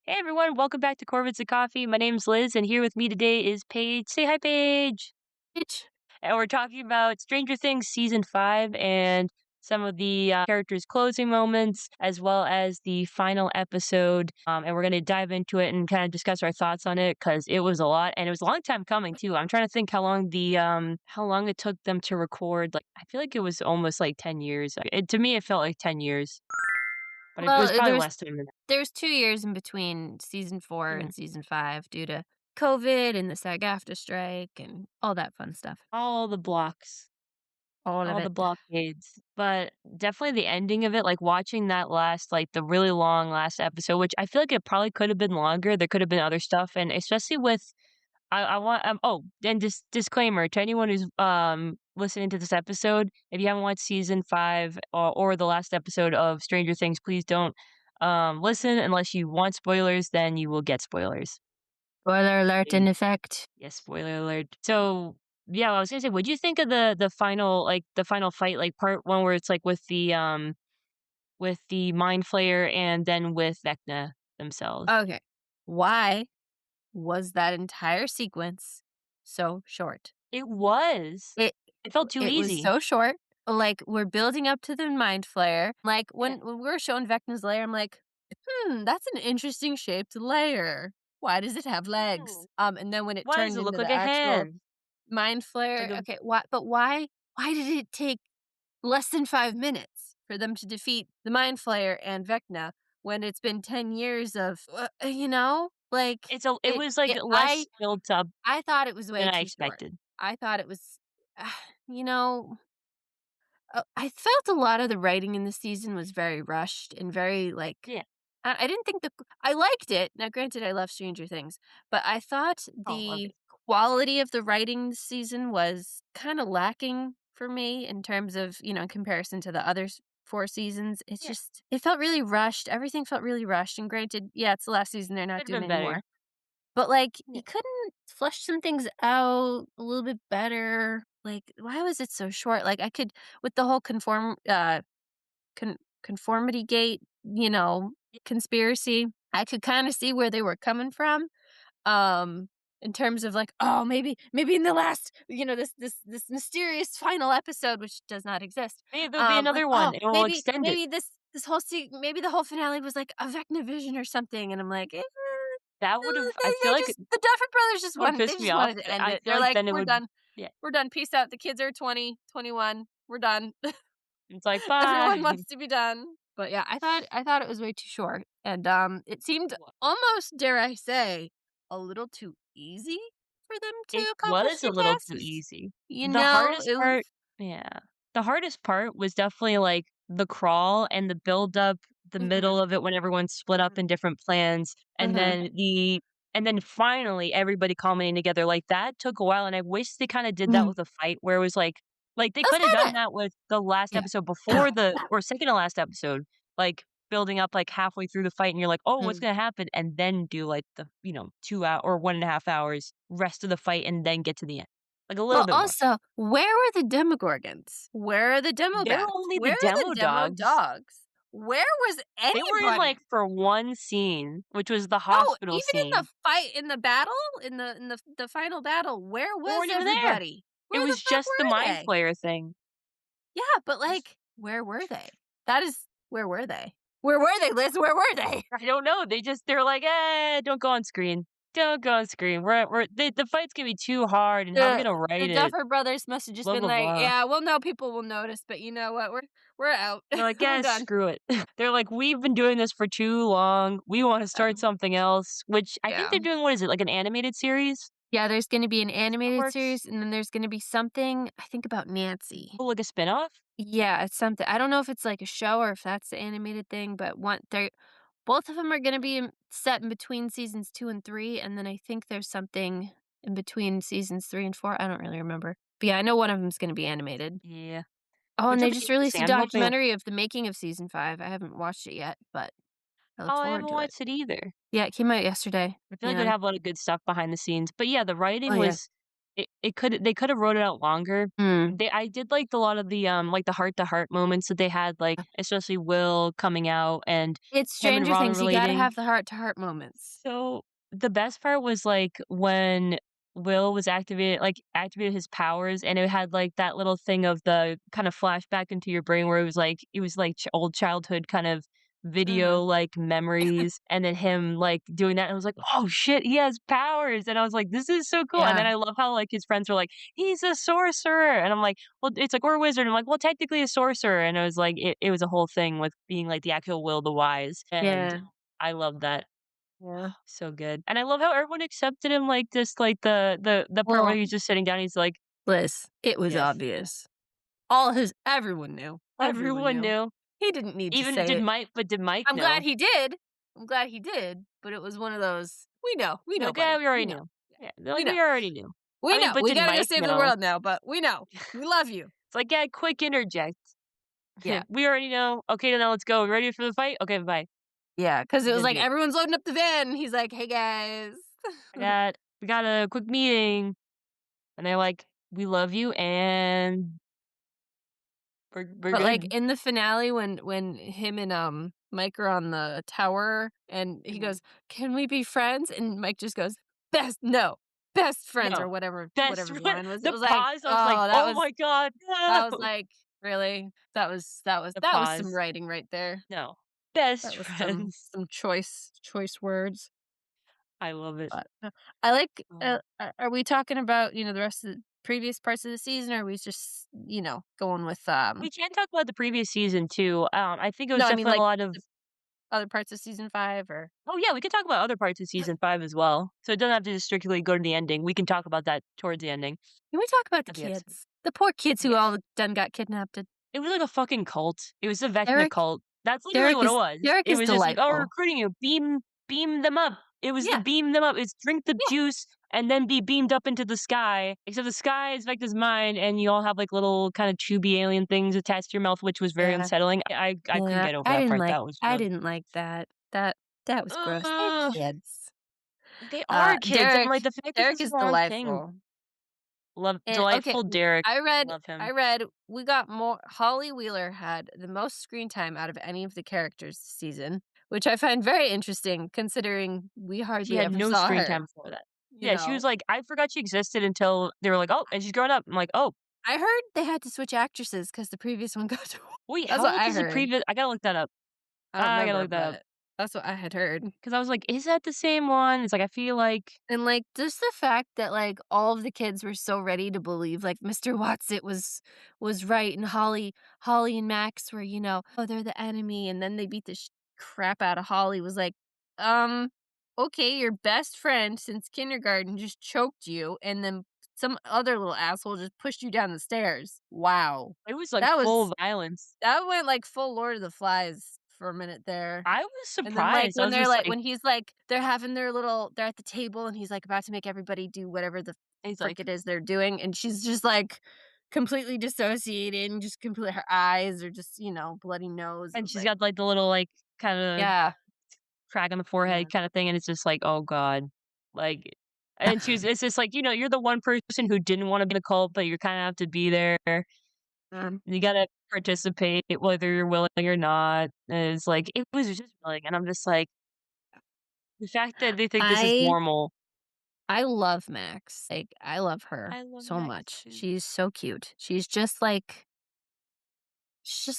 Hey everyone, welcome back to Corvids and Coffee. My name's Liz, and here with me today is Paige. Say hi, Paige. Bitch. And we're talking about Stranger Things season 5 and some of the characters' closing moments, as well as the final episode. And we're going to dive into it and kind of discuss our thoughts on it because it was a lot, and it was a long time coming too. I'm trying to think how long it took them to record. Like I feel like it was almost like 10 years. To me, it felt like 10 years, but it Well, was probably there's less than that. there's 2 years in between season 4 Yeah. and season 5 due to COVID and the SAG-AFTRA strike and all that fun stuff. All the blocks. All of All the it. blockades, but definitely the ending of it, like, watching that the really long last episode, which I feel like it probably could have been longer, there could have been other stuff, and especially with I want oh, and disclaimer to anyone who's, listening to this episode, if you haven't watched season 5 or the last episode of Stranger Things, please don't, listen unless you want spoilers, then you will get spoilers. Spoiler alert in effect. Yes, spoiler alert. So, yeah, I was gonna say, what'd you think of the final, the final fight, like part one where it's like with the Mind Flayer and then with Vecna themselves? Okay. Why was that entire sequence so short? It was. It It felt too it was easy. so short. Like, we're building up to the mind flare. Like, Yeah. when we were shown Vecna's lair, I'm like, that's an interesting shaped layer. Why does it have legs?" Ooh, And then when it why does turned it look into like the a actual hand? mind Like flare, a okay, why did it take less than 5 minutes for them to defeat the mind flayer and Vecna when it's been 10 years of, like, it was, like, it less built up I thought it was than way I too short. expected. I thought it was, you know I felt a lot of the writing in the season was very rushed and very, like, Yeah. I didn't think I liked it. Now granted, I love Stranger Things, but I thought Oh, love the it. quality of the writing this season was kinda lacking for me in terms of, in comparison to the other 4 seasons. Yeah. It felt really rushed. Everything felt really rushed, and granted, yeah, it's the last season, they're not Could've doing been any better. more. But, like, Yeah. you couldn't flesh some things out a little bit better? Like, why was it so short? Like, I could with the whole conformity gate, conspiracy, I could kinda see where they were coming from, in terms of, like, "Oh, maybe in the last, this mysterious final episode," which does not exist, Maybe there'll be like, another "Oh, one, and we'll maybe extend it. maybe this whole maybe the whole finale was like a Vecna vision or something," and I'm like, That would've I feel like the Duffer Brothers would've they pissed me just off. wanted to end I it. feel They're like like, then it "We're would done. yeah. We're done. Peace out. The kids are 20, 21. We're done. It's like, Everyone "Bye." wants to be done." But yeah, I thought it was way too short, and, it seemed Wha almost, dare I say, a little too easy for them It to accomplish was a their little too tasks. easy. You The know, hardest it was part yeah. The hardest part was definitely, like, the crawl and the build up, the Mhm, middle of it when everyone's split up mhm, in different plans, mhm. and then finally everybody culminating together, like, that took a while, and I wish they kinda did that Mhm. with a fight where it was like, they That's coulda done kinda that with the last yeah. episode before the or second to last episode, like, building up, like, halfway through the fight, and you're like, "Oh, what's Mhm. gonna happen?" And then do, like, 2 hour or 1.5 hours rest of the fight and then get to the end. Like, a little Well, bit more. also, where were the Demogorgons? Where are the They're Demogods? only the Where are the demo Demo dogs. Dogs? Where was They were in, like, anybody? for one scene, which was the No, hospital even in the scene. fight, in the battle, in the final battle, where They was weren't even there. everybody? It Where the was fuck just the were Mind they? Flayer thing. Yeah, but, like, where were they? That is where were they? Where were they, Liz? Where were they? I don't know, they're like, "Eh, don't go on screen. Don't go on screen. We're the fight's gonna be too hard, and how are we The gonna the write it? Duffer Brothers must have just Blah, been blah, like, blah." "Yeah, well, no people will notice, but you know what? We're out. They're like, We're "Yeah, done." screw it." They're like, "We've been doing this for too long. We wanna start Um, something else," which I think yeah. they're doing what is it, like an animated series? Yeah, there's gonna be an Is that animated works? series, and then there's gonna be something, I think, about Nancy. Oh, like a spinoff? Yeah, it's something I don't know if it's like a show or if that's the animated thing, but one they're both of them are gonna be set in between seasons 2 and 3, and then I think there's something in between seasons 3 and 4, I don't really remember. But yeah, I know one of them's gonna be animated. Yeah. Oh, and Which will they be just released interesting. a I'm hoping documentary of the making of season 5. I haven't watched it yet, but I look oh, I forward haven't to it. watched it either. Yeah, it came out yesterday, I feel like they'd and have a lot of good stuff behind the scenes. But yeah, the oh, writing yeah. it could they coulda wrote it out longer. Mm. I did like a lot of like, the heart-to-heart moments that they had, like, especially Will coming out and It's him and Stranger Robin Things, you gotta relating. have the heart-to-heart moments. So, the best part was, like, when Will was activated his powers, and it had, like, that little thing of the kind of flashback into your brain where it was like old childhood kind of video, Mhm. like, memories, and then him, like, doing that, and I was like, "Oh, shit, he has powers," and I was like, "This is so cool," and Yeah, then I love how, like, his friends were like, "He's a sorcerer," and I'm like, "Well," it's like, "Or a wizard," I'm like, "Well, technically a sorcerer," and it was like it was a whole thing with being, like, the actual Will the Wise, and yeah, I love that. yeah. So good. And I love how everyone accepted him like this, like the part where Well, he's just sitting down, he's like, Liz, it was "Yes." obvious. All his everyone knew. Everyone Everyone knew. knew. He didn't need to Even say it. Did Mike I'm glad know? he did. I'm glad he did, but it was one of those, we They're know, like, "Yeah, buddy. we We already know. knew." Yeah, Yeah, they're we like, know. "We already knew." I We mean, know. but We did gotta go Mike save the know? world now, but we know. We love you. It's like, "Yeah, quick interject." Yeah. "We already know. Okay, then now let's go. Ready for the fight? Okay, bye." Yeah, because it was Didn't like do it. everyone's loading up the van, and he's like, "Hey, guys." We got a quick meeting, and they're like, "We love you, and we're But, like, good." in the finale when him and, Mike are on the tower and he Mhm. goes, "Can we be friends?" And Mike just goes, best friends," or No. Best whatever the friend line was. It the was like, pause, I was like, oh, "Oh my god, no." that was like, really? The That was some pause. writing right there. No. Best That was friends. some choice words. I love it. But, I like, Um, are we talking about, the rest of the previous parts of the season, or are we just, going with, we can talk about the previous season too. I think it was no, I mean, definitely a like, lot of the other parts of season 5 or oh, yeah, we can talk about other parts of season 5 as well. So it doesn't have to just strictly go to the ending. We can talk about that towards the ending can we talk about the of the episode. kids? The poor kids who Yes. all done got kidnapped. It was like a fucking cult. It was a Vecna Derek cult. That's literally what it was. Derek It is was just like, "Oh, we're delightful. recruiting you. Beam them up." It was the Yeah, beam them up. It's drink the yeah, juice and then be beamed up into the sky, except the sky is Vecna's mind, and you all have, like, little kinda tubey alien things attached to your mouth, which was very yeah, unsettling. I couldn't yeah. get over that part. That was I really didn't like that. That was gross. They're ugh, kids. they are kids, and, Derek like, the fact that Derek this is is the wrong thing. delightful. Love And okay, delightful Derek. Love I him. read we got more Holly Wheeler had the most screen time out of any of the characters this season, which I find very interesting considering we She hardly had ever no saw screen her, time before that. you Yeah, she was know. like, "I forgot she existed until they were like, oh, and she's grown up.' I'm like, "Oh, I heard they had to switch actresses because the previous one got wait, that's how what old I is the heard. previous" I gotta look that up. I don't I gotta remember, look that up but that's what I had heard. because I was like, "Is that the same one?" It's like, I feel like And, like, just the fact that, like, all of the kids were so ready to believe, like, Mr. Watson was right, and Holly and Max were, "Oh, they're the enemy," and then they beat the crap out of Holly, was like, "Um, okay, your best friend since kindergarten just choked you, and then some other little asshole just pushed you down the stairs. Wow." it was, like, That was full violence. that went, like, full Lord of the Flies for a minute there. I was And then, like, surprised. I was just like when he's, like they're having their little they're at the table, and he's, like, about to make everybody do whatever the he's frick like it is they're doing, and she's just, like, completely dissociated and just complete her eyes are just, bloody nose. It and was she's like, got, like, the little, like, kinda yeah. crack on the Yeah. forehead kinda thing, and it's just like, "Oh god." Like and it's just like, you're the one person who didn't wanna be in a cult, but you kinda have to be there. You gotta participate whether you're willing or not. And it's like, it was just willing, and I'm just like, the fact that they think this is I normal. I love Max. Like, I love her I love so Max much. too. She's so cute. She's just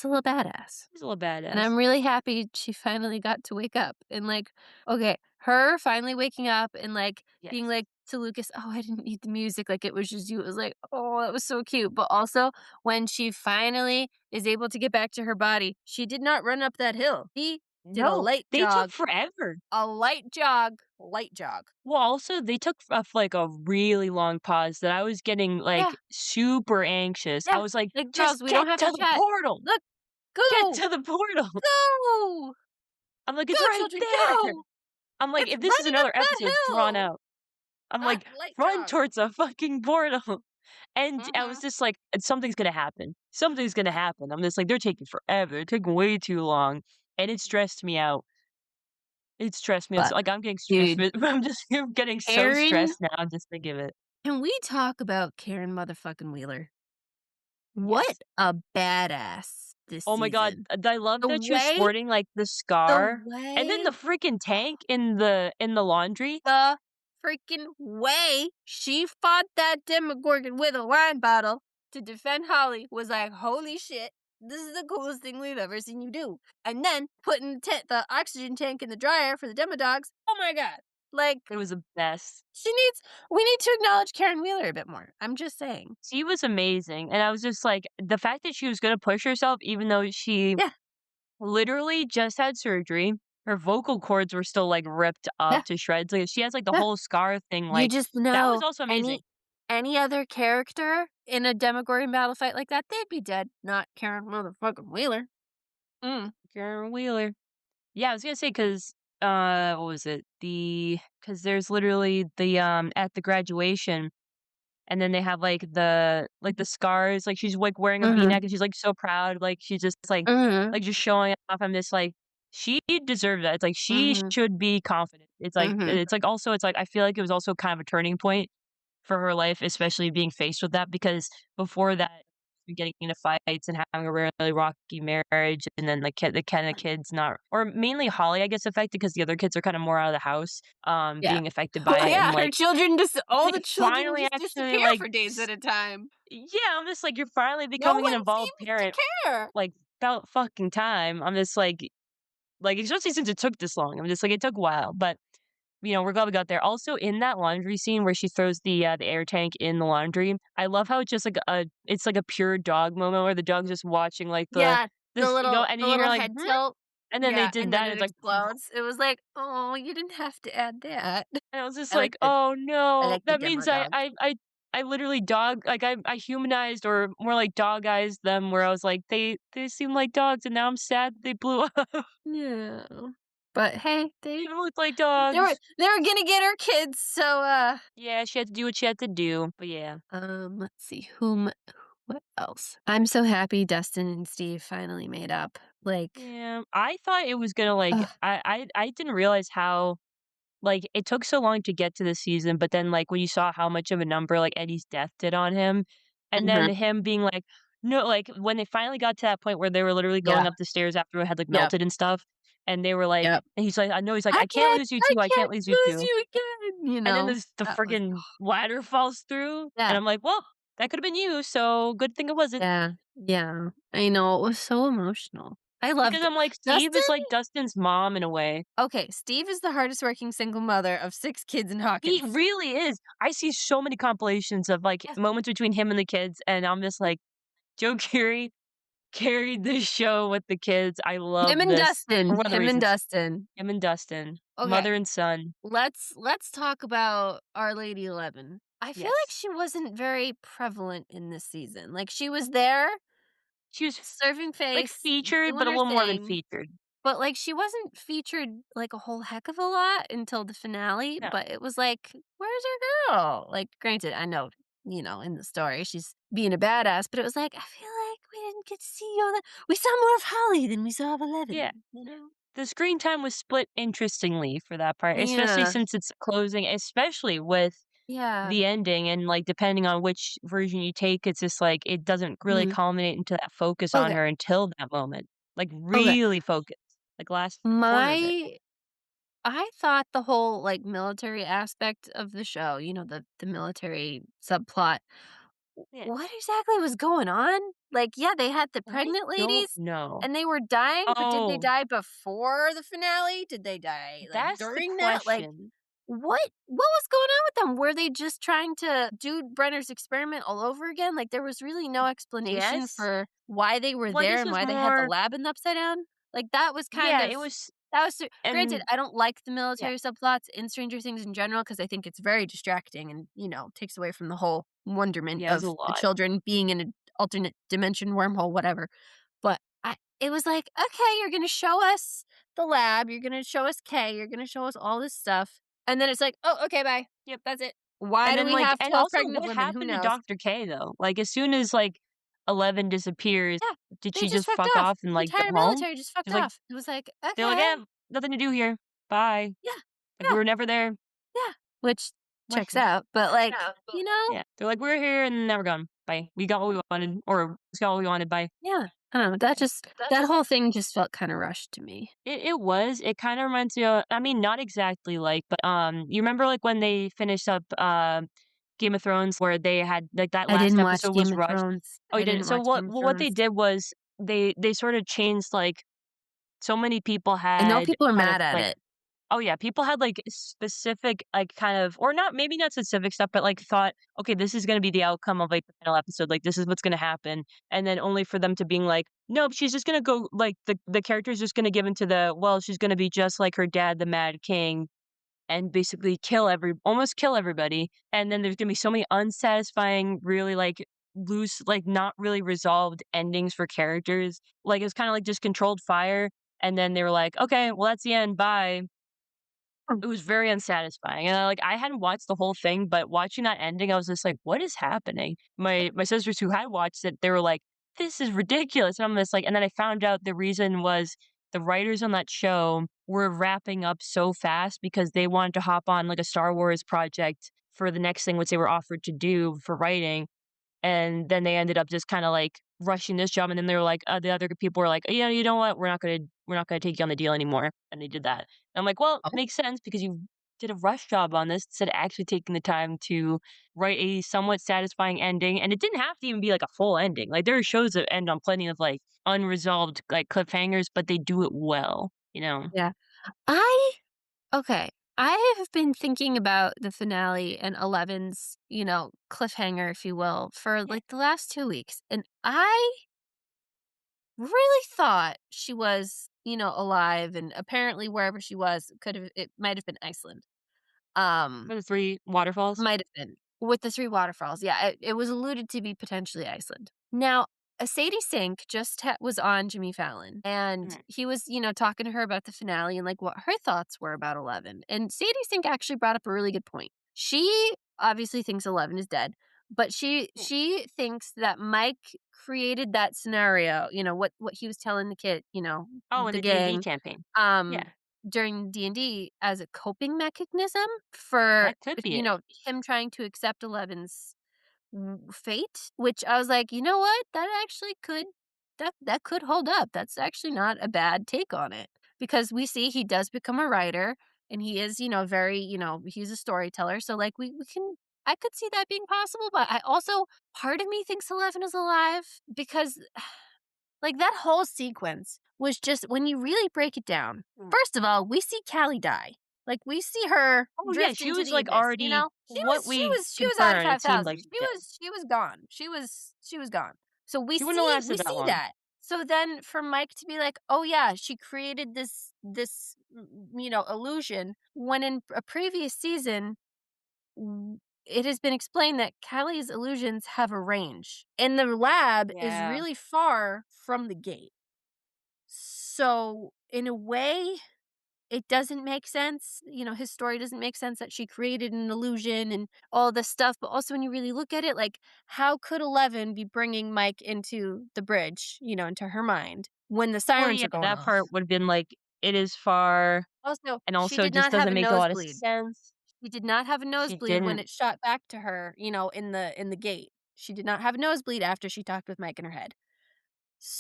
a little badass. He's a little And I'm badass. really happy she finally got to wake up and, like, okay, her finally waking up and, like, being Yes. like to Lucas, "Oh, I didn't need the music, like, it was just you." It was like, "Oh, that was so cute." But also, when she finally is able to get back to her body, she did not run up that hill. She did No, they took forever. light jog. Well, also, they took like, a really long pause that I was getting, Yeah, like, super anxious. I yeah. was like, Like, "Just "Charles, we don't get have to to the chat. portal! Look, Get go! to the portal!" Go! I'm like, Go, "It's right children, there!" go! I'm like, It's "If this is running up another that episode, it's drawn hill, out." I'm not like, light "Run jog." towards a fucking portal." And I was Mhm. just like, "Something's gonna happen. Something's gonna happen." I'm just like, "They're taking forever. They're taking way too long." And it stressed me out. It stressed me out. But, So, like, I'm getting stressed, dude, but I'm just I'm getting so Aaron stressed now just thinking of it. Can we talk about Karen motherfucking Wheeler? What Yes. a badass this Oh my god, season. I love The that she was way sporting, like, the the scar, and then the way freaking tank in the laundry. the freaking way she fought that Demogorgon with a wine bottle to defend Holly was like, "Holy shit, this is the coolest thing we've ever seen you do." And then putting the oxygen tank in the dryer for the demo dogs. Oh my god. Like, It was the best. she needs we need to acknowledge Karen Wheeler a bit more. I'm just saying. She was amazing, and I was just like, the fact that she was gonna push herself even though she Yeah, literally just had surgery, her vocal cords were still, like, ripped up yeah, to shreds, like, she has, like, the yeah. whole scar thing, You like, just that was know also amazing. any other character in a Demogorgon battle fight like that, they'd be dead, not Karen motherfucking Wheeler. Mm. Karen Wheeler. Yeah, I was gonna say because what was it? Because there's literally at the graduation, and then they have, like, the scars, like, she's, like, wearing a Mhm, V-neck, and she's, like, so proud, like, she's just, mhm, just showing it off. I'm just like, she deserved that. It's like, she mhm, should be confident. mhm. Also, it's like, I feel like it was also kind of a turning point for her life, especially being faced with that because before that, getting into fights and having a really rocky marriage, and then the kind of kids not, or mainly Holly, I guess, affected because the other kids are kind of more out of the house, Yeah. being affected by Well, it, and yeah, her children just all the children finally just actually disappear for days at a time. yeah, I'm just like, you're finally No becoming an one involved seems to parent. care. Like, about fucking time. I'm just like, especially since it took this long. I'm just like, it took a while, but we're glad we got there. Also, in that laundry scene where she throws the air tank in the laundry, I love how it's like a pure dog moment where the dog's just watching like the Yeah, this thing go, and the then you hear little like, head "Huh?" tilt. And then they Yeah, did and then that. it It's like, explodes. It was like, "Oh, you didn't have to add that." and I was just I like like, the oh I no, like the that demo means dogs. I literally I humanized or more like dogized them. Where I was like, they seem like dogs, and now I'm sad they blew up. Yeah. But hey, They don't look like dogs. they were gonna get her kids, so, Yeah, she had to do what she had to do, but yeah. let's see, what else? I'm so happy Dustin and Steve finally made up. Like, Yeah, I thought it was gonna, ugh, I didn't realize how, like, it took so long to get to the season, but then, like, when you saw how much of a number, like, Eddie's death did on him, and then mhm, him being like, "No," like, when they finally got to that point where they were literally going yeah, up the stairs after it had, like, yep, melted and stuff, and they were like, yep. and he's like, "I know," he's like, "I can't lose you too, I I can't can't lose you lose too." you again, you And then know? the That was freaking ladder falls through, and yeah, I'm like, "Well, that could've been you, so good thing it wasn't." yeah, yeah. I know, it was so emotional. I Because loved I'm like, Steve Dustin is like Dustin's mom in a way. okay, Steve is the hardest working single mother of 6 kids in He Hawkins. really is. I see so many compilations of, like, Yes, moments between him and the kids, and I'm just yeah. like, Joe Keery carried this show with the kids. I love this for one of the Him and reasons. Dustin. Him and Dustin, Okay. mother and son. Let's talk about Our Lady 11. I feel like Yes. she wasn't very prevalent in this season. Like, she was there, She was, serving like, face, featured, but doing a her little more than thing, featured. but, like, she wasn't featured, like, a whole heck of a lot until the finale, No. but it was like, "Where's our girl?" Like, granted, I know, in the story, she's being a badass, but it was like, I feel like we didn't get to see all that we saw more of Holly than we saw of Yeah. 11, you know? The screen time was split interestingly for that part, especially Yeah. since it's closing, especially with Yeah. the ending, and, like, depending on which version you take, it's just, like, it doesn't really Mhm. culminate into that focus on Okay. her until that moment. Like, Okay. really focus, like, last quarter of it. My I thought the whole, like, military aspect of the show, the military subplot, Yeah. what exactly was going on? Like, yeah, they had the I pregnant don't ladies, know. and they were dying, but did they Oh, die before the finale? Did they die, like, that's the during that? Like, question. what was going on with them? Were they just trying to do Brenner's experiment all over again? Like, there was really no explanation Guess? for why they were Well, I there guess it and was why they had the more, lab in the upside down. Like, that was kind yeah, of it was, that was granted, and I don't like the yeah, military subplots in Stranger Things in general because I think it's very distracting and, takes away from the whole wonderment yeah, it was a of the lot. children being in an alternate dimension, wormhole, whatever. But it was like, okay, you're gonna show us the lab, you're gonna show us Kay, you're gonna show us all this stuff, and then it's like, oh, okay, bye. Yep. That's it. Why And do then, we like, have and 12 also, pregnant what women? Who happened to knows? Dr. K, though? Like, as soon as, like, 11 disappears, Yeah, did they she just just fucked fuck off. off and, The like, go entire home? military just fucked She's like, off. It was like, they're like, "Eh, okay, nothing to do here. Bye." yeah, Like, we yeah, were never there. yeah. Which What? checks out, but, like, you know? Yeah. They're like, "We're here, and now we're gone. Bye. We got what we wanted, or we got what we wanted. Bye." Yeah. I don't know, that just that whole thing just felt kinda rushed to me. It kinda reminds me of, I mean, not exactly like, but, you remember, like, when they finished up, Game of Thrones where they had like, that I last didn't watch episode was Game of rushed? Thrones. Oh, you I didn't? didn't So watch what Game of what they Thrones. did was they sort of changed, like, so many people I know had people are kind of, mad at like, it. oh, yeah, people had, like, specific, like, kind of, or not, maybe not specific stuff, but, like, thought, "Okay, this is gonna be the outcome of, like, the final episode, like, this is what's gonna happen," and then only for them to being like, "Nope, she's just gonna go," like, the character's just gonna give into the, well, she's gonna be just like her dad, the Mad King, and basically almost kill everybody, and then there's gonna be so many unsatisfying, really, like, loose, like, not really resolved endings for characters. Like, it's kinda like just controlled fire, and then they were like, "Okay, well, that's the end, bye." Mm. It was very unsatisfying, and I hadn't watched the whole thing, but watching that ending, I was just like, "What is happening?" My sisters who had watched it, they were like, "This is ridiculous," and I'm just like, and then I found out the reason was the writers on that show were wrapping up so fast because they wanted to hop on, like, a Star Wars project for the next thing, which they were offered to do for writing, and then they ended up just kinda, like, rushing this job, and then they were like, the other people were like, "Yeah, you know what? We're not gonna take you on the deal anymore," and they did that. And I'm like, "Well, Oh, makes sense because you did a rush job on this instead of actually taking the time to write a somewhat satisfying ending," and it didn't have to even be, like, a full ending. Like, there are shows that end on plenty of, like, unresolved, like, cliffhangers, but they do it well, you know? yeah. I Okay. I have been thinking about the finale and Eleven's, cliffhanger, if you will, for Yeah. like the last 2 weeks. And I really thought she was, alive and apparently wherever she was it might have been Iceland. For Um, the 3 waterfalls? might have been. With the 3 waterfalls, yeah, it was alluded to be potentially Iceland. Now, Sadie Sink just was on Jimmy Fallon, and Mhm. he was, talking to her about the finale and, like, what her thoughts were about Eleven, and Sadie Sink actually brought up a really good point. She obviously thinks Eleven is dead, but she Yeah. she thinks that Mike created that scenario, what he was telling the kid, Oh, in the the D&D gang, campaign. um, Yeah, during D&D as a coping mechanism for, that could be it. him trying to accept Eleven's fate, which I was like, "You know what? That actually that could hold up. That's actually not a bad take on it." Because we see he does become a writer and he is, very, he's a storyteller. So like we can I could see that being possible, but I also part of me thinks Eleven is alive because like, that whole sequence was just when you really break it down, Mm. first of all, we see Callie die. Like, we see her Oh, yeah, drift she into was, the like, abyss, you already know? She what was she we was she was on confirmed, it seemed 5,000. like She dead. was she was gone. She was gone. So we She wouldn't have see we lasted that see long. that. So then for Mike to be like, "Oh, yeah, she created this, illusion," when in a previous season, it has been explained that Callie's illusions have a range, and the lab is Yeah. really far from the gate. So, in a way, it doesn't make sense. His story doesn't make sense that she created an illusion and all this stuff. But also, when you really look at it, like, how could 11 be bringing Mike into the bridge, into her mind when the Well, sirens yeah, are going that off? part would've been like, it is far, Also, and she also did just not have doesn't a make a lot of nosebleed. sense. She did not have a She nosebleed when didn't. it shot back to her, in the gate. She did not have a nosebleed after she talked with Mike in her head.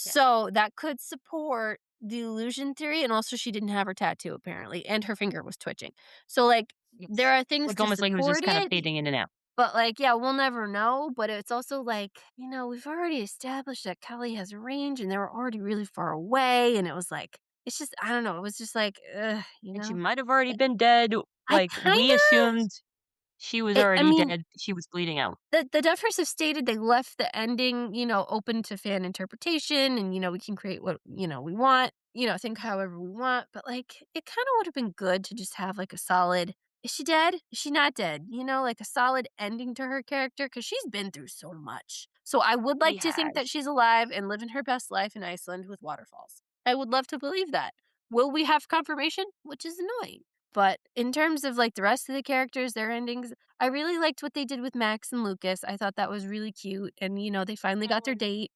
Yeah. So, that could support the illusion theory, and also she didn't have her tattoo apparently, and her finger was twitching. So, like, there Yes. are things Like, to almost like it was just support kind of it, fading in and out. but, like, yeah, we'll never know, but it's also like, we've already established that Kelly has range, and they were already really far away, and it was like it's just I don't know, it was just like, ugh, And she might have already Eh, been dead, I like, we kinda assumed she was I already mean, dead, she was bleeding out. the Duffers have stated they left the ending, open to fan interpretation and, we can create what, we want, think however we want. But like it kind of would have been good to just have like a solid is she dead? Is she not dead? Like a solid ending to her character because she's been through so much. So I would She like to think that has. she's alive and living her best life in Iceland with waterfalls. I would love to believe that. Will we have confirmation? Which is annoying. But in terms of like the rest of the characters, their endings, I really liked what they did with Max and Lucas. I thought that was really cute, and, they finally got their Mhm. date,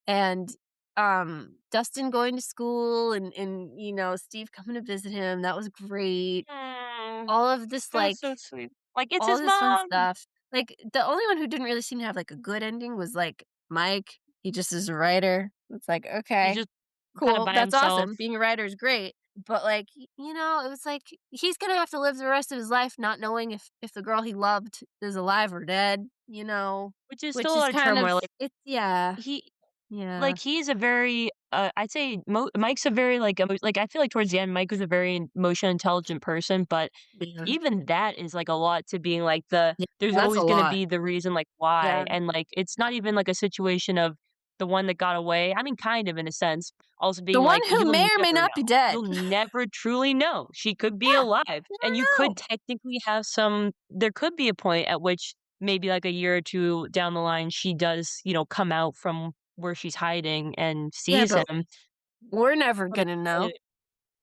and, Dustin going to school and, Steve coming to visit him, that was great. Mm, All of this, that was like so sweet. Like, it's all his this fun mom! stuff. Like, the only one who didn't really seem to have, like, a good ending was, like, Mike. He just is a writer. It's like, He's "Okay, just kinda cool, by that's himself, awesome. Being a writer is great." But, like, it was like, he's gonna have to live the rest of his life not knowing if the girl he loved is alive or dead, which is still which a is lot of kind of turmoil, like, it's yeah, he yeah. like, he's a very, I'd say Mike's a very, like, I feel like towards the end, Mike was a very emotionally intelligent person, but Yeah. even that is, like, a lot to being, like, Yeah, there's that's a always gonna lot. be the reason, like, why, Yeah. and, like, it's not even, like, a situation of the one that got away, I mean, kind of in a sense, also The being one like, who you'll may or may never not know. be dead. You'll never truly know. She could be Yeah, alive, never and you could know. technically have some there could be a point at which maybe, like, a year or 2 down the line, she does, come out from where she's hiding and Yeah, sees but him, we're never but gonna know.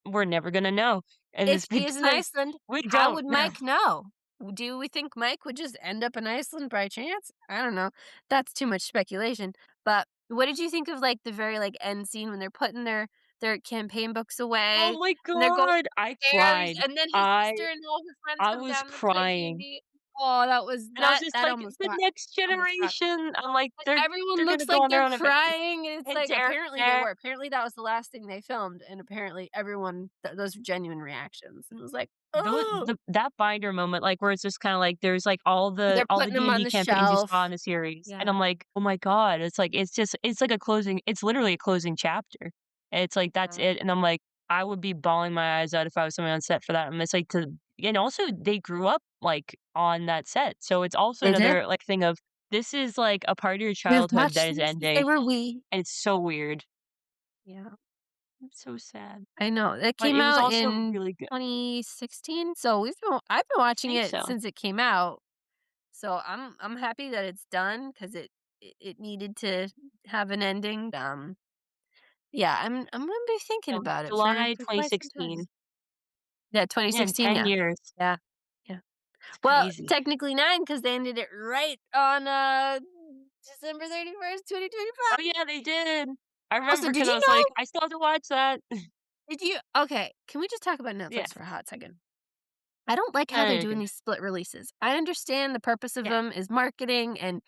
we're never gonna know, and If it's she is in because Iceland, we how don't would know. Mike know? Do we think Mike would just end up in Iceland by chance? I don't know. That's too much speculation. But what did you think of, like, the very, like, end scene when they're putting their campaign books Oh away my and they're going god, I upstairs, cried. and then his I sister and all her friends I come was down to play crying, D&D? Oh, that was and I was just that like, almost "The got next I almost got me. generation." I'm like, Like, "They're everyone gonna looks go like on their they're own adventure." crying, and it's And like, Derek's apparently they there. were. Apparently that was the last thing they filmed, and apparently everyone those were genuine reactions, and it was like, "Oh." That binder moment, like, where it's just kinda like there's, like, They're all the putting them on D&D the campaigns you saw in shelf. the series, and Yeah. I'm like, "Oh my god." It's like it's like a closing it's literally a closing chapter. And it's like, that's Yeah. it, and I'm like, I would be bawling my eyes out if I was somebody on set for that, and it's like and also they grew up, like, on that set, so it's also They did. another, like, thing of, this is, like, a part of your They've childhood watched that is them since they ending, were wee. and it's so weird. Yeah. It's so sad. I know. It But came it was out also in really good. 2016, so I've been I watching think it so. since it came out. So I'm happy that it's done 'cause it needed to have an ending. Yeah, I'm gonna be thinking Yeah, about it July for quite some time. 2016. Yeah, Yeah, in 2016, 10 yeah. years. Yeah. Yeah. It's Well, crazy. technically 9 because they ended it right on, December 31st, 2025. Oh, yeah, they did. I Also, remember did because I you was like, know "I still have to watch that." did you okay, can we just talk about Yeah. Netflix for a hot second? I don't like how No, no, they're you're doing good. these split releases. I understand the purpose of Yeah. them is marketing and,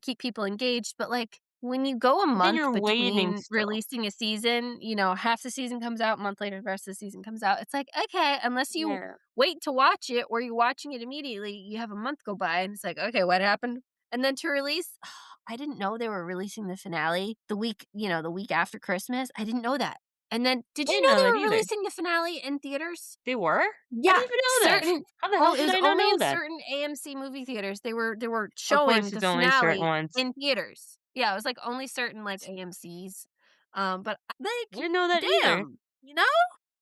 keep people engaged, but, like, when you go a But then month you're waiting between still. releasing a season, half the season comes out, a month later, the rest of the season comes out. It's like, okay, unless you Yeah. wait to watch it or you're watching it immediately, you have a month go by and it's like, okay, what happened? And then to release, I didn't know they were releasing the finale the week after Christmas. I didn't know that. And then, did I you didn't know know they that were either. releasing the finale in theaters? They were? I Yeah, didn't even know that. certain How the hell it did was I not only know in that? certain AMC movie theaters. They were Of course, showing the it's only certain finale ones. in theaters. Yeah, it was, like, only certain, like, AMCs. But, I like, didn't know that either. damn, you know?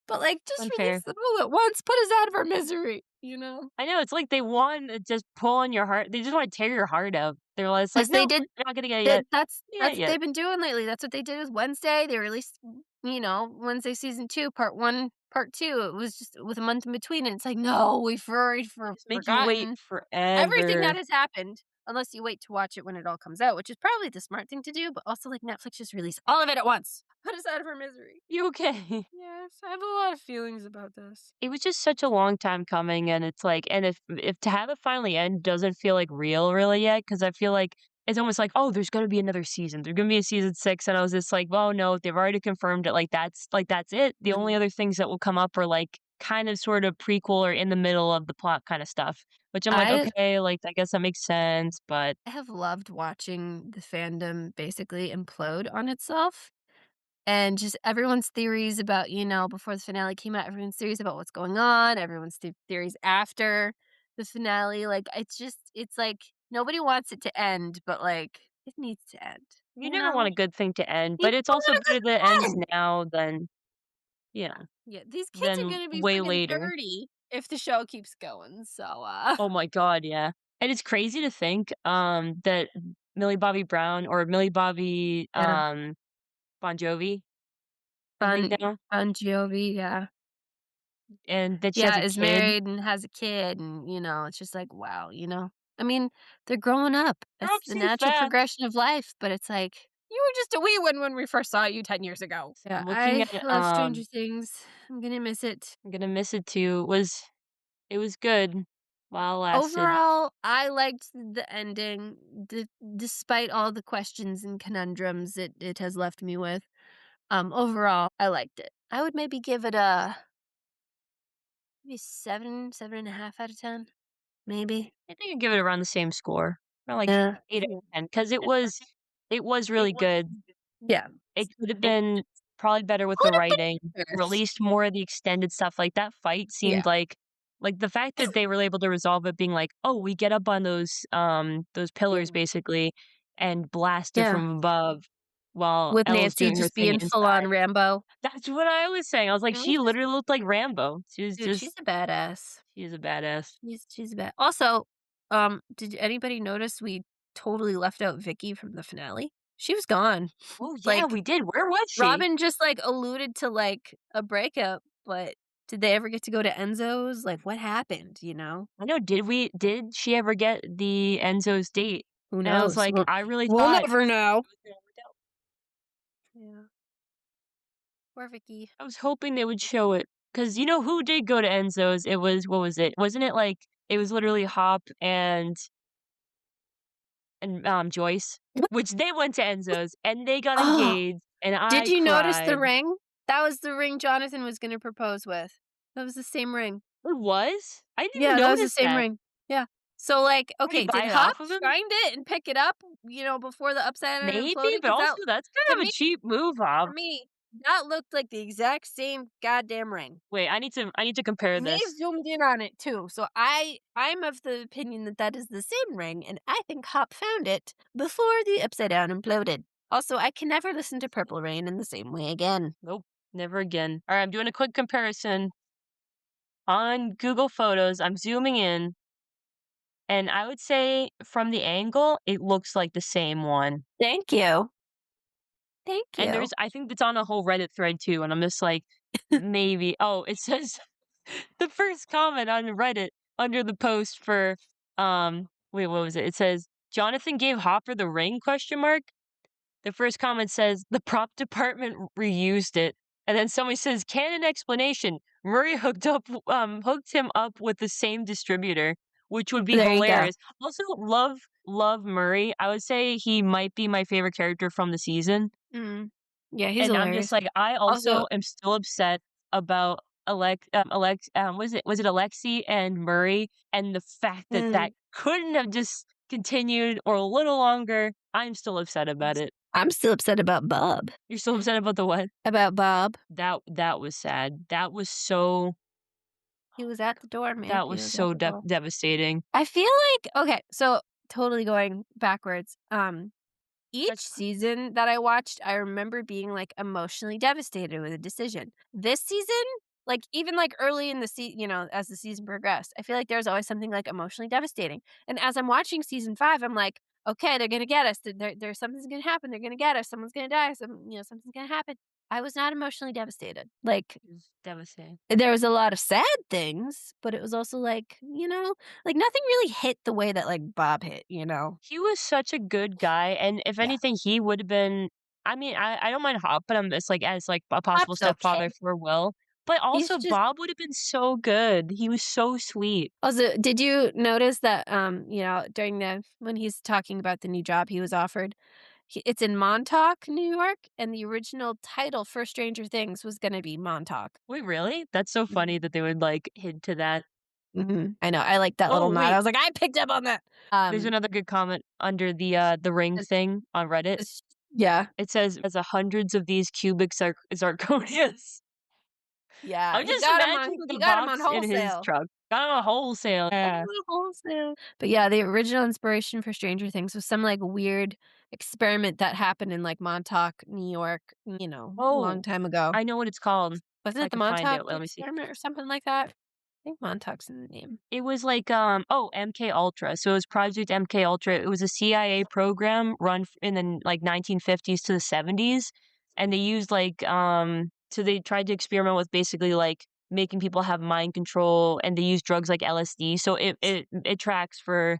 But, like, just release Unfair. them all at once, put us out of our misery, you know? I know, it's like they want to just pull on your heart. They just wanna tear your heart out. They're just like, 'Cause they "Nope, did you're not gonna get it that yet. Yeah, that's what yet." they've been doing lately. That's what they did with Wednesday. They released, Wednesday season 2, part 1, part 2. It was just with a month in between, and it's like, "No, we've already Just make you wait forgotten everything that forever. has happened, unless you wait to watch it when it all comes out, which is probably the smart thing to do, but also, like, Netflix just release all of it at once. Put us out of our misery. You okay? Yes, I have a lot of feelings about this. It was just such a long time coming, and it's like and if to have it finally end doesn't feel, like, real really yet, because I feel like it's almost like, "Oh, there's gonna be another season. There's gonna be a season 6," and I was just like, "Well, no, they've already confirmed it, that's it." The only Mhm. other things that will come up are, like, kind of sort of prequel or in the middle of the plot kinda stuff, which I'm like, I "Okay, like, I guess that makes sense," but I have loved watching the fandom basically implode on itself. And just everyone's theories about, before the finale came out, everyone's theories about what's going on, everyone's theories after the finale. Like, it's like nobody wants it to end, but like it needs to end, you you never want know? a good thing to end, You but it's don't also want a better that it ends good end. now than yeah, Yeah, these kids are than gonna be way friggin' later. 30 if the show keeps going. So Oh my god, yeah. And it's crazy to think, that Millie Bobby Brown or Millie Bobby, yeah. Bon Jovi, I think Bon now, Bon Jovi, yeah. and that she has Yeah, a is kid. married and has a kid and, it's just like, wow. I mean, they're growing up. Grow That's up the too natural fast. progression of life, but it's like, "You were just a wee one when we first saw you 10 years ago." Yeah, I'm looking I at, love Stranger Things. I'm gonna miss it. I'm gonna miss it too. It was good. while it lasted. Overall, I liked the ending d despite all the questions and conundrums it has left me with. Overall, I liked it. I would maybe give it a maybe 7, 7.5 out of 10, maybe. I think I'd give it around the same score, around like Yeah. 8 out Yeah. of 10, because it was really good. Yeah. It could have been probably better with the Could have writing, been or at worse. least more of the extended stuff, like, that fight Yeah. seemed like, the fact that they were able to resolve it being like, "Oh, we get up on those pillars Yeah. basically and blast it Yeah. from above while With Elle's Nancy doing her just thing being full on inside." Rambo. That's what I was saying, I was like, It was "She just literally looked like Rambo." She was dude, she's just a badass. she is a badass. She's a bad also, did anybody notice we totally left out Vicky from the finale? She was gone. Oh, yeah, Like, we did, where was she? Robin just, like, alluded to, like, a breakup, but did they ever get to go to Enzo's? Like, what happened, you know? I know, did she ever get the Enzo's date? Who And I was knows? like, I really We'll thought never know. it was gonna work out. Yeah. Poor Vicky. I was hoping they would show it, cause you know who did go to Enzo's? It was what was it? Wasn't it like it was literally Hop and Joyce, which they went to Enzo's, and they got Oh, engaged, and did I you notice the cried. ring? That was the ring Jonathan was gonna propose with. That was the same ring. It was? I didn't Yeah, that was the notice same that. ring. Yeah. So, like, Did he okay, did buy it Hop off of him? find it and pick it up, before the upside down Maybe, imploded? but Because that also that's to kind of a me cheap move, for Hop. me, that looked like the exact same goddamn ring. Wait, I need to compare And they this. zoomed in on it too, so I'm of the opinion that that is the same ring, and I think Hop found it before the upside down imploded. Also, I can never listen to Purple Rain in the same way again. Nope, never again. Alright, I'm doing a quick comparison on Google Photos. I'm zooming in, and I would say from the angle, it looks like the same one. Thank you. Thank And you. I think it's on a whole Reddit thread too, and I'm just like, maybe. Oh, it says the first comment on Reddit under the post for wait, what was it? It says Jonathan gave Hopper the ring question mark. The first comment says the prop department reused it. And then somebody says canon explanation. Murray hooked him up with the same distributor, which would be There you go. hilarious. Also, love Murray. I would say he might be my favorite character from the season. Mm. Yeah, he's And I'm just hilarious. like, I Also also am still upset about was it Alexi and Murray, and the fact that mm, that couldn't have just continued or a little longer. I'm still upset about it. I'm still upset about Bob. You're still upset about the what? About Bob. That was sad. He was at the door, man. That He was was at so the door. devastating. I feel like okay, so totally going backwards. Each That's season that I watched, I remember being like emotionally devastated with a decision. This season, like even like early in the as the season progressed, I feel like there's always something like emotionally devastating. And as I'm watching season 5, I'm like, okay, they're gonna get us. There's something's gonna happen. They're gonna get us. Someone's gonna die. Something's gonna happen. I was not emotionally devastated. Like it was devastating. there was a lot of sad things, but it was also like, like nothing really hit the way that like Bob hit. He was such a good guy, and if Yeah. anything, he would have been. I mean, I don't mind Hop, but I'm just like as like a possible Bob's stepfather okay. for Will. But He's also, just Bob would have been so good. He was so sweet. also, did you notice that during the when he's talking about the new job he was offered, it's in Montauk, New York, and the original title for Stranger Things was going to be Montauk. Wait, really? That's so funny Mhm. that they would like hint to that. I know. I like that little Oh, nod. I wait. was like, I picked up on that. There's another good comment under the ring It's, thing on Reddit. yeah, It says, "As a hundreds of these cubic zirconias." yeah. I'm just imagining He the got him on box in his wholesale. truck. Got him a wholesale. Yeah. Wholesale. But yeah, the original inspiration for Stranger Things was some like weird experiment that happened in like Montauk, New York, a long Oh, time ago. I know what it's called. Wasn't I it the can find Montauk it. Let me see. experiment or something like that? I think Montauk's in the name. It was like, MK Ultra. So it was Project MK Ultra. It was a CIA program run in the like 1950s to the 70s, and they used so they tried to experiment with basically like making people have mind control, and they used drugs like LSD. So it tracks for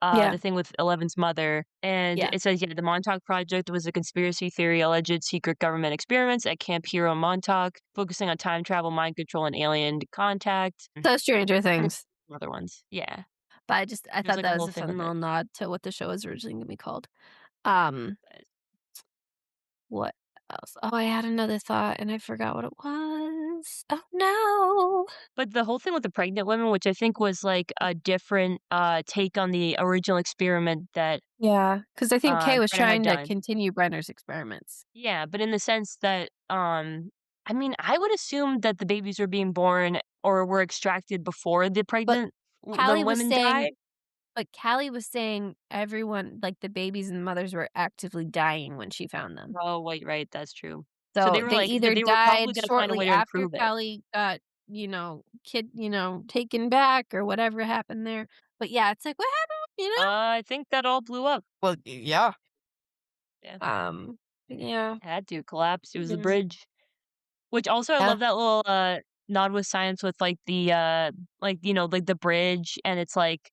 Yeah, the thing with Eleven's mother, and yeah. it says, yeah, the Montauk Project was a conspiracy theory, alleged secret government experiments at Camp Hero Montauk, focusing on time travel, mind control, and alien contact. So Stranger Things. other ones. Yeah. But I It was thought like a that whole was a thing fun with it. little nod to what the show was originally gonna be called. Um, what else? Oh, I had another thought and I forgot what it was. Oh, no. But the whole thing with the pregnant women, which I think was like a different, take on the original experiment that, Yeah, because I think Kay was Brenner had trying to done. continue Brenner's experiments. Yeah, but in the sense that, I mean, I would assume that the babies were being born or were extracted before But the Callie was women saying died. Callie was saying everyone like, the babies and the mothers were actively dying when she found them. Oh, wait, right, that's true. So So, they were they like either they were probably died gonna find a shortly way to after improve it. Callie got, taken back or whatever happened there. But, yeah, it's like, "What happened?" I think that all blew up. Well, yeah. Yeah, Yeah. had to collapse. It was the Mhm. bridge. Which also I Yeah, love that little, nod with science with, like, like, the bridge, and it's, like,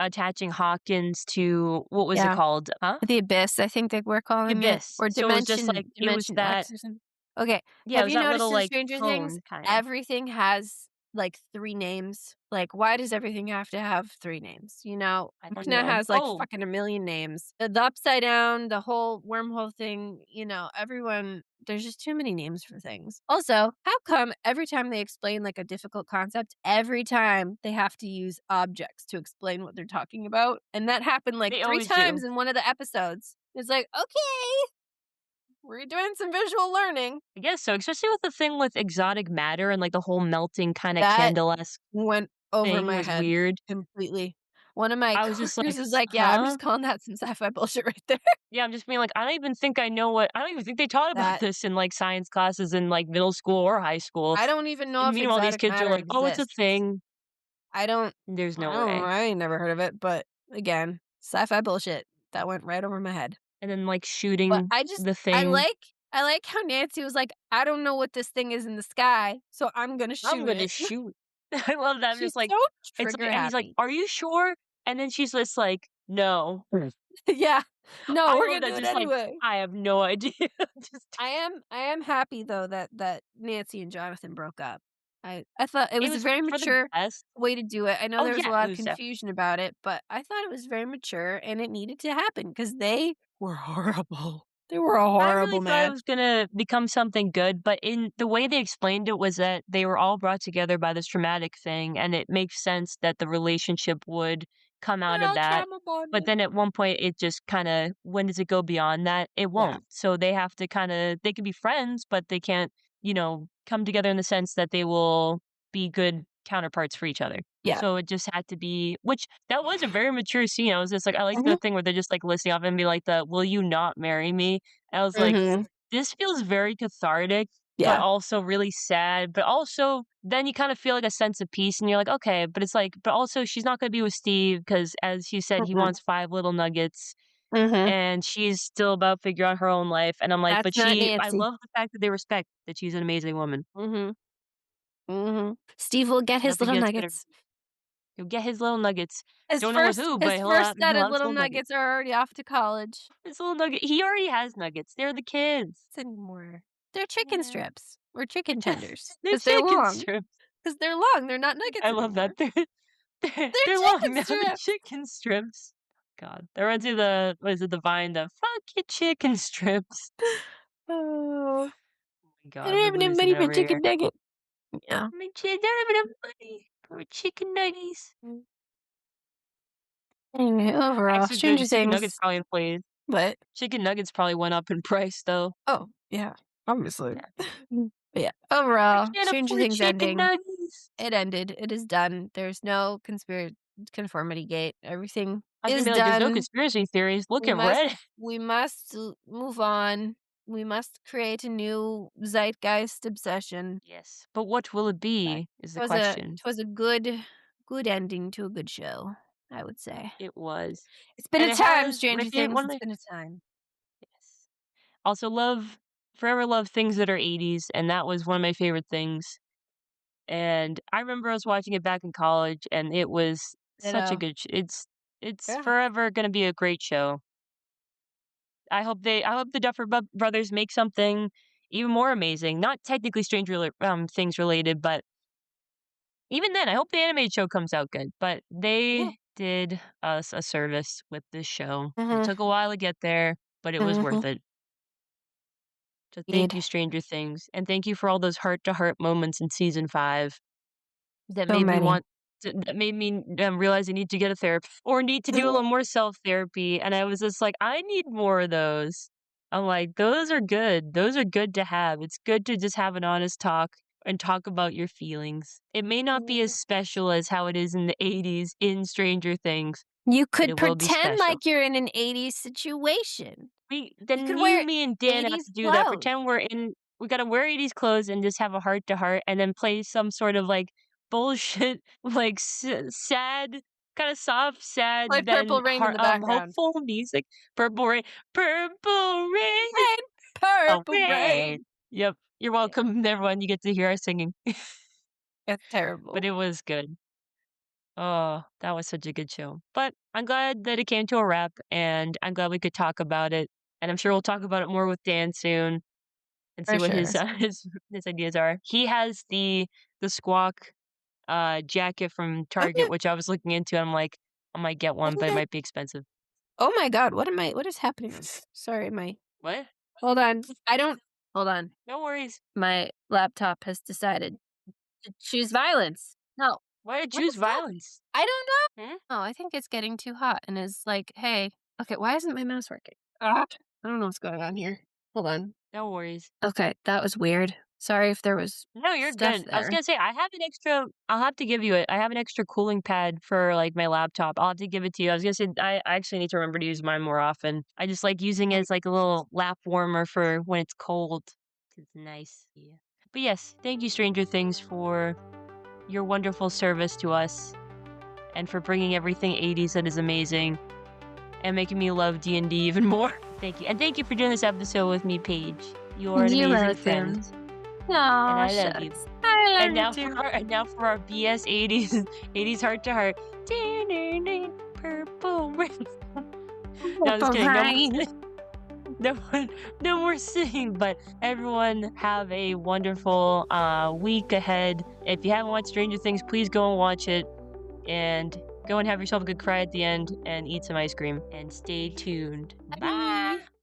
attaching Hawkins to what was it yeah. called? Huh? The Abyss, I think they were The calling it, abyss. or So it was just, like it was Dimension that X or something. Okay, yeah, it have was you that noticed little, in like, Stranger Things, cone, kinda. everything has, like, 3 names? Like, why does everything have to have 3 names, you know? I don't Vecna know. has, like, Oh, fucking a million names. The Upside Down, the whole wormhole thing, everyone there's just too many names for things. Also, how come every time they explain, like, a difficult concept, every time they have to use objects to explain what they're talking about? And that happened, like, they 3 always times do. in one of the episodes. It's like, "Okay, we're doing some visual learning." I guess so, especially with the thing with exotic matter and, like, the whole melting kinda That candle-esque went over thing my was head weird. completely. One of my I was just coworkers like, is like, "Yeah, I'm "Huh?" just calling that some sci-fi bullshit right there." Yeah, I'm just being like, I don't even think I know what I don't even think they taught about That this in, like, science classes in, like, middle school or high school. I don't even know And if meanwhile, these exotic kids are matter like, "Oh, it's a exists. thing." I don't There's I no don't way. I ain't never heard of it, but again, sci-fi bullshit. That went right over my head. And then, like, But shooting I just the thing. I like how Nancy was like, "I don't know what this thing is in the sky, so I'm gonna I'm shoot gonna it." shoot. I love that. I'm She's just like so it's trigger like and he's like, happy. "Are you sure?" And then she's just like, "No." Yeah. No, I we're love gonna that do it just like, anyway. I have no idea. Just I am happy though that Nancy and Jonathan broke up. I thought it it was a was very for the mature best. way to do it. I know Oh, there was a yeah, lot it of was definitely confusion about it, but I thought it was very mature and it needed to happen because they were horrible. They were a I really horrible thought it match. was gonna become something good, but in the way they explained it was that they were all brought together by this traumatic thing, and it makes sense that the relationship would come out They're of all that. trauma But bonded. then at one point, it just kinda when does it go beyond that? It Yeah. won't. So they have to kinda they can be friends, but they can't, come together in the sense that they will be good counterparts for each other. Yeah. So it just had to be which that was a very mature scene. I was just like I like the Mhm. thing where they're just, like, listening off and be like the, "Will you not marry me?" I was like, Mhm. "This feels very cathartic, but Yeah. also really sad, but also then you kind of feel like a sense of peace and you're like, "Okay," but it's like but also she's not gonna be with Steve because, as you said, he Mm-mm. wants 5 little nuggets, Mhm. and she's still about figuring out her own life," and I'm like, That's "But not I Nancy. love the fact that they respect that she's an amazing woman." Mhm. Mhm. Steve will get his Nothing little gets better. nuggets. He'll get his little nuggets. His Don't know with first who, his but first set he'll of have his little little nuggets. nuggets are already off to college. His little nugget he already has nuggets. They're the kids. Anymore. They're chicken Yeah. strips or chicken tenders They're because 'cause they're chicken long. strips. 'Cause they're long, they're not nuggets I love that. anymore. They're They're long chicken now, they're strips! chicken strips. God, that reminds me of the what is it, the Vine, the "Fuck your chicken strips." Oh, Oh my I god, don't we're have any losing money it for over chicken here. nugget. Yeah. My chi don't have enough money for chicken nuggets. Mm. Anyway, overall, Actually, the Stranger chicken nuggets Things, probably inflated. but Chicken nuggets probably went up in price, though. oh, yeah, obviously. Yeah. But yeah, I overall, can't Stranger afford Things chicken ending. nuggets. It ended. It is done. There's no conformity gate. Everything I was gonna is be like, "There's no done. conspiracy theories. Look We at must Reddit." move on. We must create a new zeitgeist obsession. Yes, but what will it But be is it the was a question. good ending to a good show, I would say. It was. It's been And a it time, has my Stranger favorite Things. one of It's my been a time. yes. Also forever love things that are 80s, and that was one of my favorite things. And I remember I was watching it back in college, and it was such a Ditto. good it's Yeah. forever gonna be a great show. I hope the Duffer Brothers make something even more amazing. Not technically Things related, but even then, I hope the animated show comes out good, but Yeah. they did us a service with this show. It Mhm. took a while to get there, but it was Mhm. worth it. So thank Indeed. you, Stranger Things, and thank you for all those heart-to-heart moments in season 5 that So made me many. want that made me, realize I need to get a therapist or need to do a little more self-therapy, and I was just like, "I need more of those." I'm like, "Those are good. Those are good to have." It's good to just have an honest talk and talk about your feelings. It may not be as special as how it is in the '80s in Stranger Things, You but could it will be pretend special. like you're in an '80s situation. You Then could you, wear me, and Dan have '80s to do that. clothes. Pretend we gotta wear '80s clothes and just have a heart to heart, and then play some sort of like bullshit, like sad, kind of soft, Play sad, then Purple Rain in the background. hopeful music. Purple rain, purple rain, Rain, oh purple rain. rain. Yep, you're Yeah, welcome, everyone. You get to hear us singing, it's but terrible. it was good. Oh, that was such a good show. But I'm glad that it came to a wrap, and I'm glad we could talk about it. And I'm sure we'll talk about it more with Dan soon and see For what sure. his ideas are. He has the Squawk, jacket from Target, Okay. which I was looking into, and I'm like, "I might get one, but it Okay. might be expensive." Oh my god, what is happening right now? Sorry, my What? hold on. I don't hold on. No worries. My laptop has decided to choose violence. No. Why did What choose is that? violence? I don't Hmm? know. Oh, I think it's getting too hot and is like, "Hey, okay, why isn't my mouse working?" Ah, I don't know what's going on here. Hold on. No worries. Okay, that was weird. Sorry if there was No, you're stuff good. I was there. gonna say I have an extra. I'll have to give you it. I have an extra cooling pad for like my laptop. I'll have to give it to you. I was gonna say I actually need to remember to use mine more often. I just like using it as like a little lap warmer for when it's cold. It's nice. Yeah. But yes, thank you, Stranger Things, for your wonderful service to us and for bringing everything '80s that is amazing and making me love D&D even more. Thank you, and thank you for doing this episode with me, Paige. You're an You're amazing friend, welcome. and Aw, I love you. shucks. I And love you now too. for our BS '80s '80s heart to heart. Purple rain. No, just Purple kidding. No more, rain. no more, no more singing. But everyone have a wonderful week ahead. If you haven't watched Stranger Things, please go and watch it, and go and have yourself a good cry at the end, and eat some ice cream. And stay tuned. Bye.